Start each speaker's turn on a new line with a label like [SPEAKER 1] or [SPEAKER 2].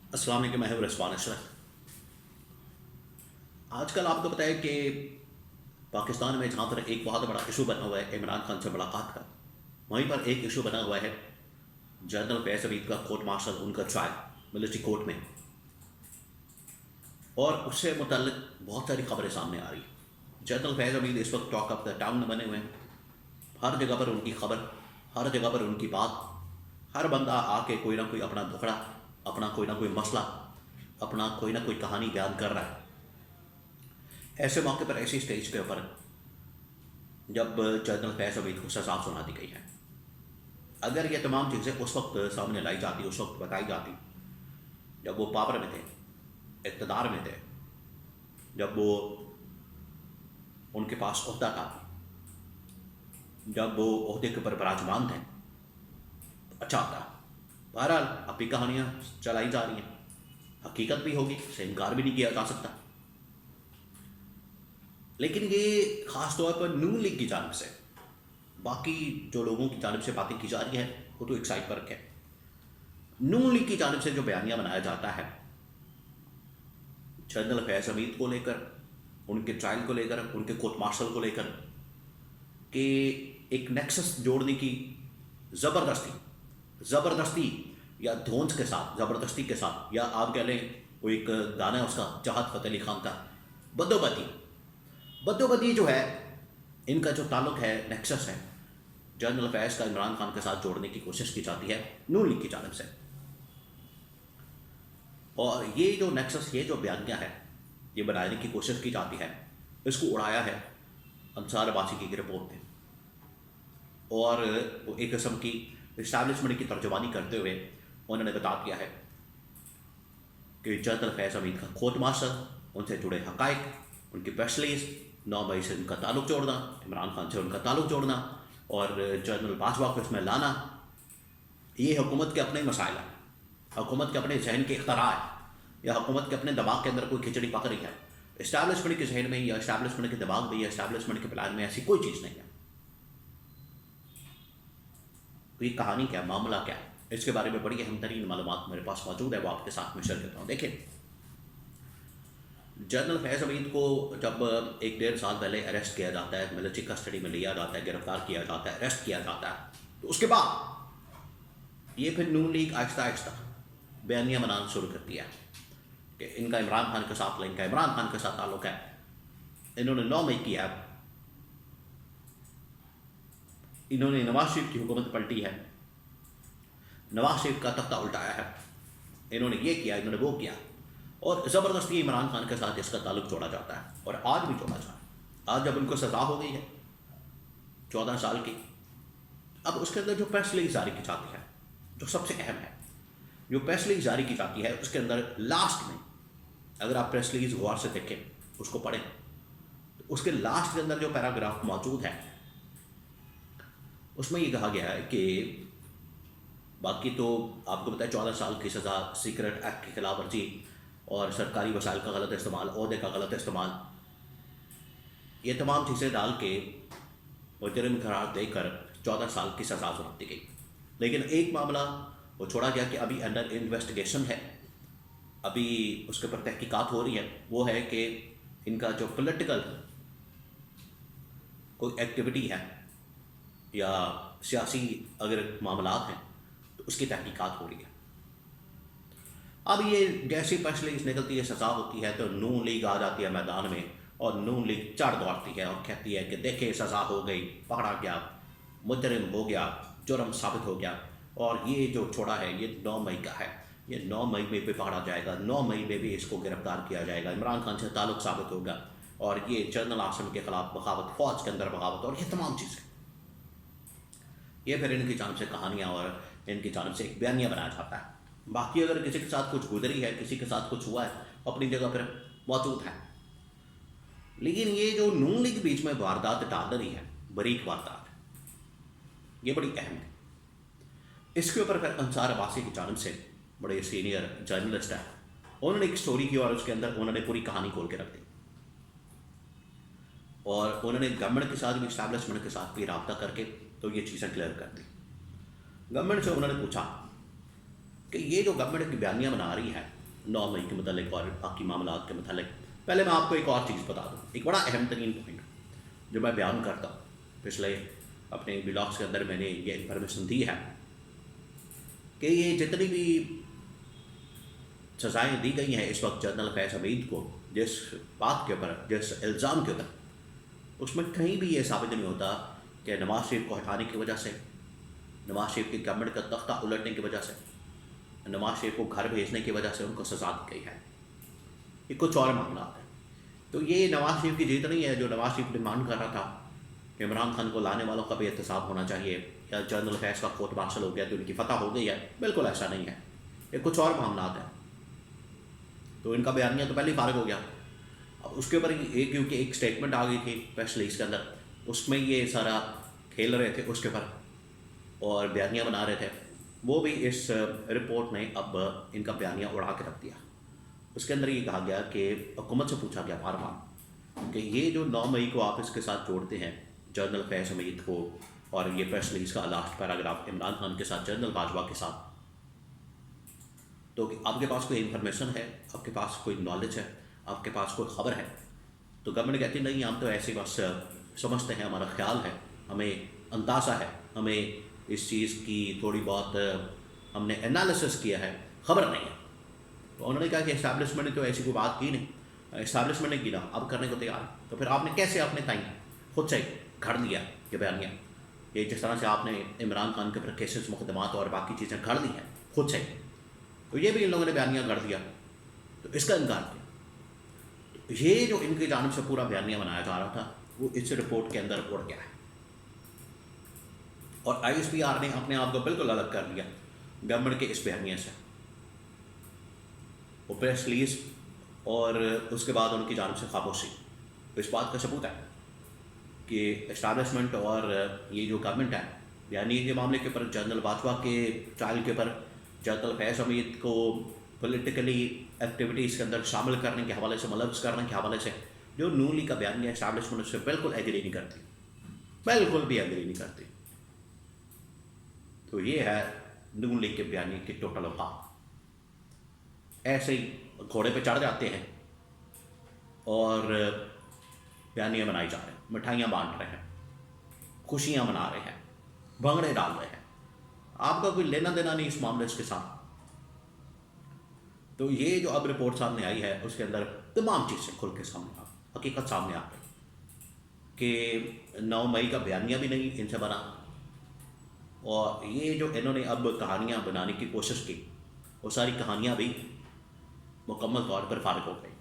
[SPEAKER 1] अस्सलाम वालेकुम, मैं हूं रिजवान अशरफ। आजकल आपको पता है कि पाकिस्तान में जहाँ पर एक बहुत बड़ा इशू बना हुआ है इमरान खान से मुलाकात का, वहीं पर एक इशू बना हुआ है जनरल फैज हमीद का कोर्ट मार्शल उनका ट्रायल मिलिट्री कोर्ट में, और उससे मुतल्लिक बहुत सारी खबरें सामने आ रही हैं। जनरल फैज हमीद इस वक्त टॉक ऑफ द टाउन में बने हुए हैं। हर जगह पर उनकी खबर, हर जगह पर उनकी बात, हर बंदा आके कोई ना कोई अपना दुखड़ा, अपना कोई ना कोई मसला, अपना कोई ना कोई कहानी बयान कर रहा है। ऐसे मौके पर ऐसी स्टेज के ऊपर जब जनरल फैज हमीद को सजा सुना दी गई है, अगर ये तमाम चीज़ें उस वक्त सामने लाई जाती, उस वक्त बताई जाती जब वो पावर में थे, इक़्तिदार में थे, जब वो उनके पास ओहदा था, जब वो ओहदे के ऊपर विराजमान थे, तो अच्छा होता। बहरहाल अब भी कहानियाँ चलाई जा रही हैं, हकीकत भी होगी, इससे इनकार भी नहीं किया जा सकता। लेकिन ये ख़ास तौर पर नून लीग की जानिब से, बाकी जो लोगों की जानिब से बातें की जा रही हैं वो तो एक साइड पर रखें। नून लीग की जानिब से जो बयानिया बनाया जाता है जनरल फैज हमीद को लेकर, उनके ट्रायल को लेकर, उनके कोर्ट मार्शल को लेकर, कि एक नेक्सस जोड़ने की ज़बरदस्ती या धोंस के साथ, ज़बरदस्ती के साथ, या आप कह लें वो एक गाना है उसका चाहत फ़तेह अली खान का, बदोबदी जो है, इनका जो ताल्लुक है, नेक्सस है, जनरल फैज का इमरान खान के साथ जोड़ने की कोशिश की जाती है नून लीग की जानिब से। और ये जो नेक्सस, ये जो बयानिया है, ये बनाने की कोशिश की जाती है, इसको उड़ाया है अंसार अब्बासी की रिपोर्ट ने, और वो एक किस्म की इस्टेब्लिशमेंट की तर्जुमानी करते हुए उन्होंने बता दिया है कि जनरल फैज हमीद का कोर्ट मार्शल, उनसे जुड़े हकाइक, उनकी प्रेस रिलीज, 9 मई से उनका ताल्लुक जोड़ना, इमरान खान से उनका ताल्लुक जोड़ना और जनरल बाजवा को इसमें लाना, ये हुकूमत के अपने मसाइल हैं, हुकूमत के अपने जहन के इख्तरा है, या हुकूमत के अपने दिमाग के अंदर कोई खिचड़ी पक रही है। इस्टेब्लिशमेंट के जहन में या इस्टेब्लिशमेंट के दिमाग में या इस्टेब्लिशमेंट के प्लान में ऐसी कोई चीज़ नहीं है। तो ये कहानी क्या, मामला क्या है, इसके बारे में बड़ी अहम तरीन मालूमात मेरे पास मौजूद है, वो आपके साथ में शेयर करता हूँ। देखिए, जनरल फैज हमीद को जब 1-1.5 साल पहले अरेस्ट किया जाता है, मिलिट्री कस्टडी में लिया जाता है, गिरफ्तार किया जाता है, अरेस्ट किया जाता है, तो उसके बाद ये फिर नून लीग आहिस्ता आहिस्ता बयानियाँ बनाना शुरू करती है कि इनका इमरान खान के साथ लिंक है, इमरान खान के साथ ताल्लुक है। इन्होंने 9 मई किया, इन्होंने नवाज शरीफ की हुकूमत पलटी है, नवाज शरीफ का तख्ता उल्टाया है, इन्होंने ये किया, इन्होंने वो किया, और ज़बरदस्ती इमरान खान के साथ इसका ताल्लुक जोड़ा जाता है, और आज भी जोड़ा जा रहा है। आज जब उनको सज़ा हो गई है 14 साल की, अब उसके अंदर जो प्रेस रिलीज जारी की जाती है, जो सबसे अहम है, जो प्रेस रिलीज जारी की जाती है, उसके अंदर लास्ट में, अगर आप प्रेस रिलीज गौर से देखें, उसको पढ़ें, तो उसके लास्ट के अंदर जो पैराग्राफ मौजूद है, उसमें ये कहा गया है कि बाकी तो आपको पता है 14 साल की सज़ा, सीक्रेट एक्ट की खिलाफ वर्जी और सरकारी वसाइल का गलत इस्तेमाल, ओहदे का गलत इस्तेमाल, ये तमाम चीज़ें डाल के मुजरिम करार देकर 14 साल की सज़ा सुना दी गई। लेकिन एक मामला वो छोड़ा गया कि अभी अंडर इन्वेस्टिगेशन है, अभी उसके ऊपर तहकीकात हो रही है। वो है कि इनका जो पॉलिटिकल कोई एक्टिविटी है या सियासी अगर मामलात हैं, तो उसकी तहकीकात हो रही है। अब ये जैसी प्रेस रिलीज निकलती है, सज़ा होती है, तो नून लीग आ जाती है मैदान में, और नून लीग चढ़ दौड़ती है और कहती है कि देखे सज़ा हो गई, पकड़ा गया, मुजरिम हो गया, जुर्म साबित हो गया, और ये जो छोड़ा है ये 9 मई का है, ये 9 मई में भी पकड़ा जाएगा, 9 मई में भी इसको गिरफ्तार किया जाएगा, इमरान खान से ताल्लुक साबित होगा, और ये जनरल आसिम के खिलाफ बगावत, फौज के अंदर बगावत, और ये तमाम चीज़ें, ये फिर इनकी जानिब से कहानियाँ और इनकी जानिब से एक बयानिया बनाया जाता है। बाकी अगर किसी के साथ कुछ गुजरी है, किसी के साथ कुछ हुआ है, अपनी जगह पर मौजूद है। लेकिन ये जो नून लीग बीच में वारदात डाल रही है, बरीक वारदात, ये बड़ी अहम है। इसके ऊपर फिर अंसार अब्बासी की जानिब से बड़े सीनियर जर्नलिस्ट हैं, उन्होंने एक स्टोरी की और उसके अंदर उन्होंने पूरी कहानी खोल के रख दी, और उन्होंने गवर्नमेंट के साथ भी, इस्टेब्लिशमेंट के साथ भी रब्ता करके तो ये चीज़ें क्लियर कर दी। गवर्नमेंट से उन्होंने पूछा कि ये जो गवर्नमेंट की बयानियाँ बना रही है, 9 मई के मतलब और बाकी मामला के मतलब। पहले मैं आपको एक और चीज़ बता दूँ, एक बड़ा अहम तरीन पॉइंट जो मैं बयान करता हूँ, पिछले अपने ब्लॉग्स के अंदर मैंने ये इन्फॉर्मेशन दी है कि ये जितनी भी सज़ाएँ दी गई हैं इस वक्त जनरल फैज़ हमीद को, जिस बात के ऊपर, जिस इल्ज़ाम के ऊपर, उसमें कहीं भी ये साबित नहीं होता कि नवाज शरीफ को हटाने की वजह से, नवाज शरीफ की गवर्नमेंट का तख्ता उलटने की वजह से, नवाज शरीफ को घर भेजने की वजह से उनको सज़ा दी गई है। ये कुछ और मामला है। तो ये नवाज शरीफ की जीत नहीं है जो नवाज शरीफ डिमांड कर रहा था कि इमरान खान को लाने वालों का भी एहतसाब होना चाहिए, या जनरल फैज़ का कोर्ट मार्शल हो गया तो उनकी फतह हो गई है। बिल्कुल ऐसा नहीं है, ये कुछ और मामला है। तो इनका बयानिया तो पहले ही फारिग हो गया। अब उसके ऊपर एक, क्योंकि एक स्टेटमेंट आ गई थी प्रेस रिलीज के अंदर, उसमें ये सारा खेल रहे थे उसके ऊपर और बयानिया बना रहे थे, वो भी इस रिपोर्ट ने अब इनका बयानिया उड़ा के रख दिया। उसके अंदर ये कहा गया कि हुकूमत से पूछा गया बार बार कि ये जो 9 मई को आप इसके साथ जोड़ते हैं जनरल फैज़ हमीद को, और ये प्रेस रिलीज का लास्ट पैराग्राफ इमरान खान के साथ, जनरल बाजवा के साथ, तो आपके पास कोई इन्फॉर्मेशन है, आपके पास कोई नॉलेज है, आपके पास कोई खबर है? तो गवर्नमेंट कहती नहीं, हम तो ऐसे बस समझते हैं, हमारा ख्याल है, हमें अंदाज़ा है, हमें इस चीज़ की थोड़ी बहुत हमने एनालिसिस किया है, खबर नहीं है। तो उन्होंने कहा कि इस्टेब्लिशमेंट ने तो ऐसी कोई बात की नहीं, इस्टेब्लिशमेंट ने की ना, अब करने को तैयार है। तो फिर आपने कैसे अपने ताई खुद से घड़ दिया ये बयानिया? ये जिस तरह से आपने इमरान खान के ऊपर केसेस, मुकदमात और बाकी चीज़ें घड़ दी हैं खुद से, तो ये भी इन लोगों ने बयानिया कर दिया, तो इसका इनकार किया। तो ये जो इनकी जानिब से पूरा बयानिया बनाया जा रहा था वो इस रिपोर्ट के अंदर उड़ गया है, और ISPR ने अपने आप को बिल्कुल अलग कर लिया गवर्नमेंट के इस बयानिया से। वो प्रेस रिलीज और उसके बाद उनकी जानिब से खामोशी, तो इस बात का सबूत है कि इस्टेब्लिशमेंट और ये जो गवर्नमेंट है, यानी के मामले के ऊपर, जनरल बाजवा के ट्रायल के ऊपर, जनरल फैज़ हमीद को पॉलिटिकली एक्टिविटीज़ के अंदर शामिल करने के हवाले से, मुलव्वस करने के हवाले से, जो नून लीग का बयानिया इस्टेब्लिशमेंट उससे बिल्कुल एग्री नहीं करती, बिल्कुल भी एग्री नहीं करती। तो ये है नून लीग के बयानिया की टोटल औकात। ऐसे ही घोड़े पे चढ़ जाते हैं और बयानिया बनाए जा रहे हैं, मिठाइयाँ बांट रहे हैं, खुशियाँ मना रहे हैं, भंगड़े डाल रहे हैं, आपका कोई लेना देना नहीं इस मामले के साथ। तो ये जो अब रिपोर्ट सामने आई है उसके अंदर तमाम चीज़ें खुल के सामने आ, हकीकत सामने आ गई कि 9 मई का बयानिया भी नहीं इनसे बना, और ये जो इन्होंने अब कहानियाँ बनाने की कोशिश की, वो सारी कहानियाँ भी मुकम्मल तौर पर फारिग हो गई।